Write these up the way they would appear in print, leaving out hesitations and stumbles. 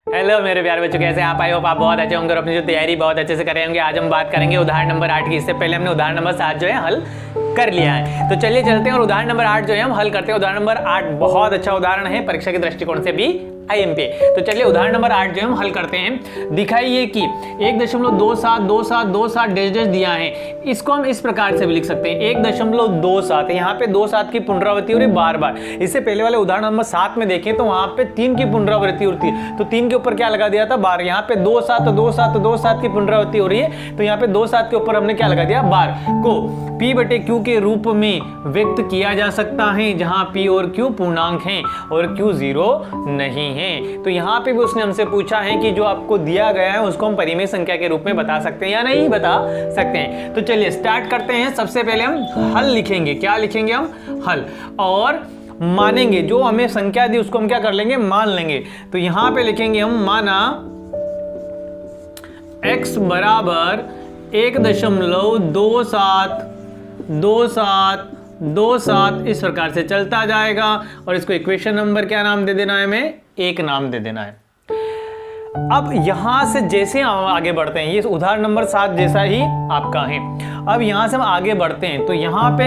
Hello मेरे प्यारे बच्चों, कैसे आप? आई होप आप बहुत अच्छे होंगे और अपनी जो तैयारी बहुत अच्छे से कर रहे होंगे। आज हम बात करेंगे उदाहरण नंबर 8 की। इससे पहले हमने उदाहरण नंबर 7 जो है हल कर लिया है। तो चलिए चलते हैं और उदाहरण नंबर 8 जो है हम हल करते हैं। उदाहरण नंबर 8 बहुत अच्छा उदाहरण है, परीक्षा के दृष्टिकोण से भी IMP। तो चलिए उदाहरण नंबर 8 जो हम हल करते हैं। दिखाइए कि 1.272727 डैश डैश दिया है। इसको हम इस प्रकार से भी लिख सकते हैं 1.27। यहाँ पे 2 7 की पुनरावृत्ति हो रही बार बार। इससे पहले वाले उदाहरण नंबर 7 में देखें तो वहां पे 3 की पुनरावृत्ति होती है, तो 3 के ऊपर क्या लगा दिया था? बार। यहाँ पे 2 7 की पुनरावृत्ति हो रही है, तो यहाँ पे 2 7 के ऊपर हमने क्या लगा दिया? बार को P/Q के रूप में व्यक्त किया जा सकता है, जहां P और Q पूर्णांक हैं और Q 0 नहीं है। तो यहाँ पे भी उसने हमसे पूछा है कि जो आपको दिया गया है उसको हम परिमेय संख्या के रूप में बता सकते हैं या नहीं बता सकते हैं। तो चलिए स्टार्ट करते हैं। सबसे पहले हम हल लिखेंगे। क्या लिखेंगे हम? हल। और मानेंगे जो हमें संख्या दी उसको हम क्या कर लेंगे? मान लेंगे। तो यहाँ पे लिखेंगे हम माना x बराबर 1.2727 इस प्रकार से चलता जाएगा और इसको इक्वेशन नंबर क्या नाम दे देना है? हमें 1 नाम दे देना है। अब यहां से जैसे हम आगे बढ़ते हैं, ये उदाहरण नंबर 7 जैसा ही आपका है। अब यहां से हम आगे बढ़ते हैं तो यहां पे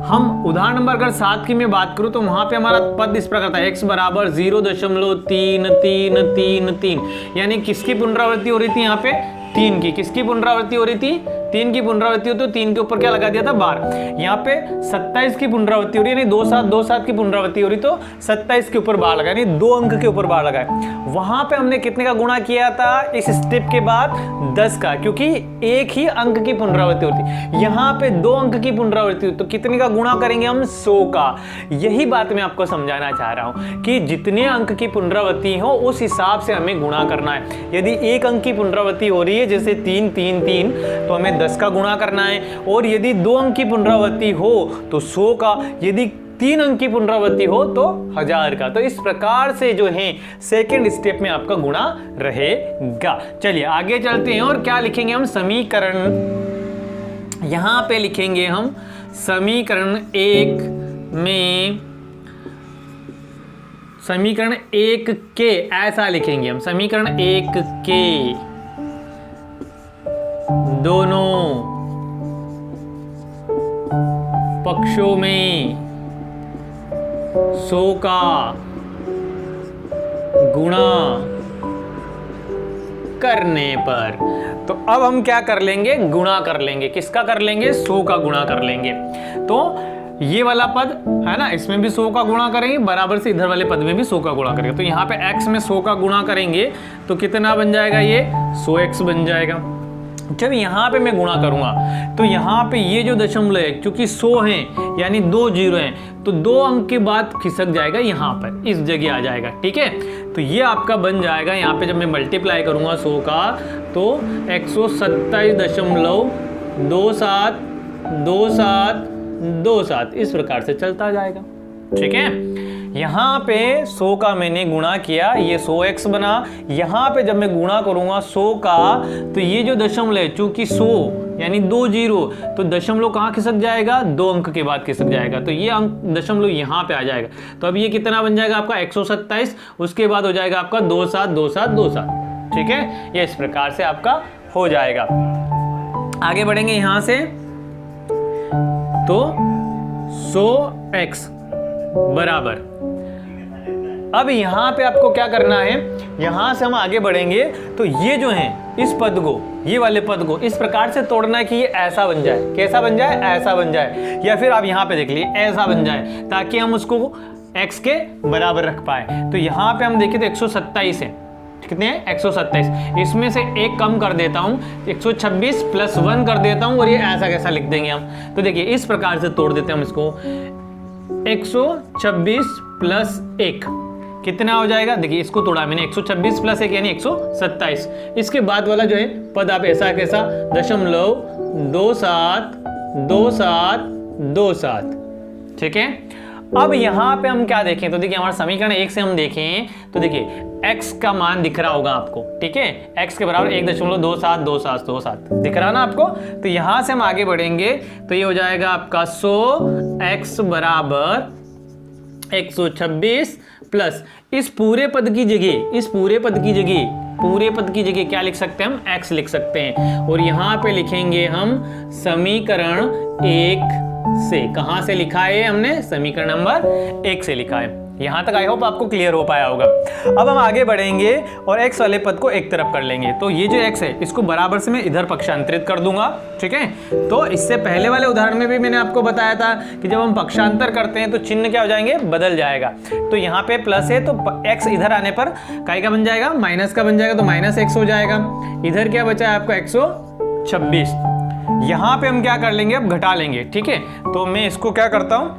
हम उदाहरण नंबर अगर 7 की मैं बात करूं तो वहां पे हमारा पद इस प्रकार था x बराबर 0.3333, यानी किसकी पुनरावृत्ति हो रही थी? यहाँ पे 3 की। किसकी पुनरावृत्ति हो रही थी? 3 की पुनरावृत्ति होती है, तो 3 के ऊपर क्या लगा दिया था? बार। यहाँ पे 27 की पुनरावृत्ति हो रही है, यानी 2 7 की पुनरावृत्ति हो रही, तो 27 के ऊपर बार लगा, यानी 2 अंक के ऊपर बार लगा। वहां पे हमने कितने का गुणा किया था इस स्टेप के बाद? 10 का, क्योंकि एक ही अंक की पुनरावृत्ति होती। यहाँ पे 2 अंक की पुनरावृत्ति होती, तो कितने का गुणा करेंगे हम? 100 का। यही बात मैं आपको समझाना चाह रहा हूं कि जितने अंक की पुनरावृत्ति हो उस हिसाब से हमें गुणा करना है। यदि 1 अंक की पुनरावृत्ति हो रही है जैसे 3 3 3, तो हमें 10 का गुणा करना है। और यदि 2 अंक की पुनरावृत्ति हो तो 100 का, यदि 3 अंक की पुनरावृत्ति हो तो 1000 का। तो इस प्रकार से जो है सेकंड स्टेप में आपका गुणा रहेगा। चलिए आगे चलते हैं और क्या लिखेंगे हम? समीकरण। यहां पे लिखेंगे हम समीकरण 1 में, समीकरण 1 के ऐसा लिखेंगे हम, समीकरण 1 के दोनों पक्षों में 100 का गुणा करने पर। तो अब हम क्या कर लेंगे? गुणा कर लेंगे। किसका कर लेंगे? 100 का गुणा कर लेंगे। तो ये वाला पद है ना, इसमें भी 100 का गुणा करेंगे, बराबर से इधर वाले पद में भी 100 का गुणा करेंगे। तो यहाँ पे x में 100 का गुणा करेंगे तो कितना बन जाएगा? ये 100x बन जाएगा। जब यहाँ पे मैं गुणा करूंगा तो यहाँ पे ये जो दशमलव है, क्योंकि 100 है यानी 2 0 हैं, तो 2 अंक के बाद खिसक जाएगा, यहाँ पर इस जगह आ जाएगा। ठीक है, तो ये आपका बन जाएगा। यहाँ पे जब मैं मल्टीप्लाई करूंगा 100 का तो 127.2727 इस प्रकार से चलता जाएगा। ठीक है, यहाँ पे 100 का मैंने गुणा किया, ये 100x बना। यहाँ पे जब मैं गुणा करूंगा 100 का तो ये जो दशमलव है, चूंकि 100 यानी 2 0, तो दशमलव कहाँ खिसक जाएगा? 2 अंक के बाद खिसक जाएगा, तो ये अंक दशमलव यहाँ पे आ जाएगा। तो अब ये कितना बन जाएगा आपका? 127। उसके बाद हो जाएगा आपका 272727। ठीक है, ये इस प्रकार से आपका हो जाएगा। आगे बढ़ेंगे यहाँ से तो 100x बराबर, अब यहां पे आपको क्या करना है? यहां से हम आगे बढ़ेंगे तो ये जो है इस पद को, ये वाले पद को इस प्रकार से तोड़ना है कि ये ऐसा बन जाए। कैसा बन जाए? ऐसा बन जाए, या फिर आप यहां पे देख लीजिए ऐसा बन जाए, ताकि हम उसको x के बराबर रख पाए। तो यहां पे हम देखें तो 127 है। कितने हैं? 127। इसमें से एक कम कर देता हूं, 126 + 1 कर देता हूं और ये ऐसा कैसा लिख देंगे हम। तो देखिए इस प्रकार से तोड़ देते हैं हम इसको। 126 + 1 कितना हो जाएगा? देखिए इसको तोड़ा मैंने, 126 + 1 यानी 127। इसके बाद वाला जो है पद आप ऐसा कैसा? 0.272727। ठीक है, अब यहां पे हम क्या देखें तो देखिए हमारा समीकरण 1 से हम देखें तो देखिए x का मान दिख रहा होगा आपको। ठीक है, x के बराबर 1.272727 दिख रहा ना आपको। तो यहां से हम आगे बढ़ेंगे तो ये हो जाएगा आपका 100x बराबर 126 प्लस इस पूरे पद की जगह क्या लिख सकते हैं हम, x लिख सकते हैं। और यहाँ पे लिखेंगे हम समीकरण 1 से। कहाँ से लिखा है हमने, समीकरण नंबर 1 से लिखा है। यहां तक आई होप आपको क्लियर हो पाया होगा। अब हम आगे बढ़ेंगे और x वाले पद को एक तरफ कर लेंगे। तो ये जो x है इसको बराबर से मैं इधर पक्षांतरित कर दूंगा, ठीक है। तो इससे पहले वाले उदाहरण में भी मैंने आपको बताया था कि जब हम पक्षांतर करते हैं तो चिन्ह क्या हो जाएंगे, बदल जाएगा। तो यहाँ पे प्लस है तो x इधर आने पर काय का बन जाएगा, माइनस का बन जाएगा, तो माइनस x हो जाएगा। इधर क्या बचा है आपका 126। यहाँ पे हम क्या कर लेंगे, अब घटा लेंगे, ठीक है। तो मैं इसको क्या करता हूँ,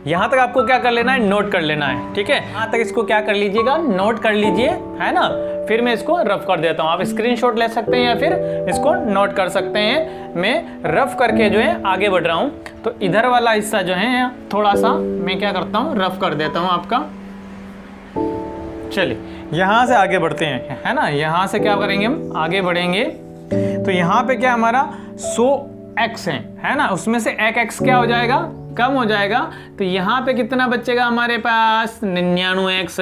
यहां तक आपको क्या कर लेना है, नोट कर लेना है, ठीक है। यहां तक इसको क्या कर लीजिएगा, नोट कर लीजिए, है ना। फिर मैं इसको रफ कर देता हूं। आप स्क्रीनशॉट ले सकते हैं या फिर इसको नोट कर सकते हैं। मैं रफ करके जो है आगे बढ़ रहा हूं। तो इधर वाला हिस्सा जो है थोड़ा सा मैं क्या करता हूं, रफ कर देता हूं आपका। चलिए यहां से आगे बढ़ते हैं, है ना। यहां से क्या करेंगे हम, आगे बढ़ेंगे। तो यहाँ पे क्या हमारा 100x है ना, उसमें से एक x क्या हो जाएगा, कम हो जाएगा। तो यहाँ पे कितना बचेगा हमारे पास, 99x।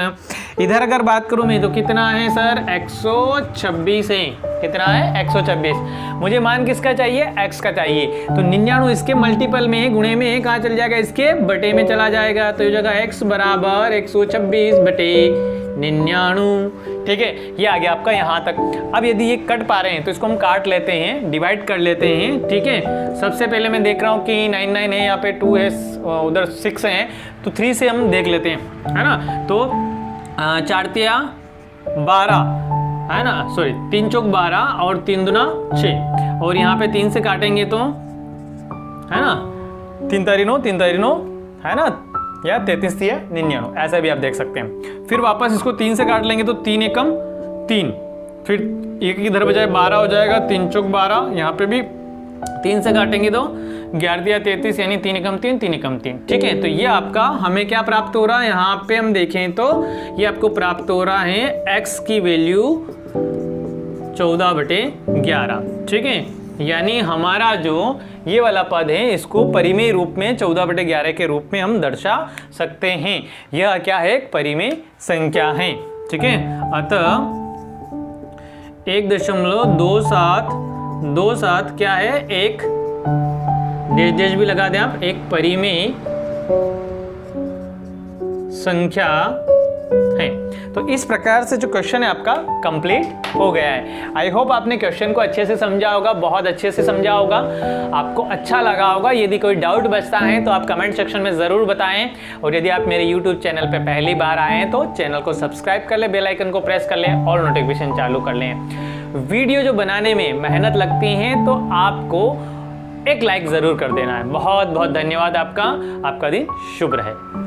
इधर अगर बात करूँ मैं तो कितना है सर, 126 है। कितना है, 126। मुझे मान किसका चाहिए, x का चाहिए। तो 99 इसके मल्टीपल में है, गुणे में है, कहाँ चल जाएगा, इसके बटे में चला जाएगा। तो ये जगह x बराबर 126 बटे 99, ठीक है। ये आ गया आपका यहाँ तक। अब यदि ये कट पा रहे हैं तो इसको हम काट लेते हैं, डिवाइड कर लेते हैं, ठीक है। सबसे पहले मैं देख रहा हूँ कि 99 है, यहाँ पे 2 है, उधर 6 है, तो 3 से हम देख लेते हैं, है ना। तो 4 तिया 12, है ना, सॉरी 3 चौक 12 और 3 दूना 6। और यहाँ पे 3 से काटेंगे तो, है ना, 3 तारी 9, 3 तारी 9, है ना, या 33 तिया 99, ऐसा भी आप देख सकते हैं। फिर वापस इसको 3 से काट लेंगे तो 3 एकम 3, फिर एक इधर बजाय 12 हो जाएगा, 3 चौक 12, यहाँ पे भी 3 से काटेंगे तो 11 तिया 33, यानी 3 एकम 3, 3 एकम 3, ठीक है। तो ये आपका हमें क्या प्राप्त हो रहा है, यहाँ पे हम देखें तो ये आपको प्राप्त हो रहा है x की वैल्यू 14/11, ठीक है। यानी हमारा जो ये वाला पद है इसको परिमेय रूप में 14/11 के रूप में हम दर्शा सकते हैं। यह क्या है, एक परिमेय संख्या है, ठीक है। अतः 1.2727 क्या है, एक डेश भी लगा दें आप, एक परिमेय संख्या है। तो इस प्रकार से जो क्वेश्चन है आपका कंप्लीट हो गया है। आई होप आपने क्वेश्चन को अच्छे से समझा होगा, बहुत अच्छे से समझा होगा, आपको अच्छा लगा होगा। यदि कोई डाउट बचता है तो आप कमेंट सेक्शन में ज़रूर बताएं। और यदि आप मेरे यूट्यूब चैनल पे पहली बार आए हैं तो चैनल को सब्सक्राइब कर लें, बेल आइकन को प्रेस कर लें और नोटिफिकेशन चालू कर लें। वीडियो जो बनाने में मेहनत लगती है तो आपको एक लाइक ज़रूर कर देना है। बहुत बहुत धन्यवाद आपका दिन शुभ रहे।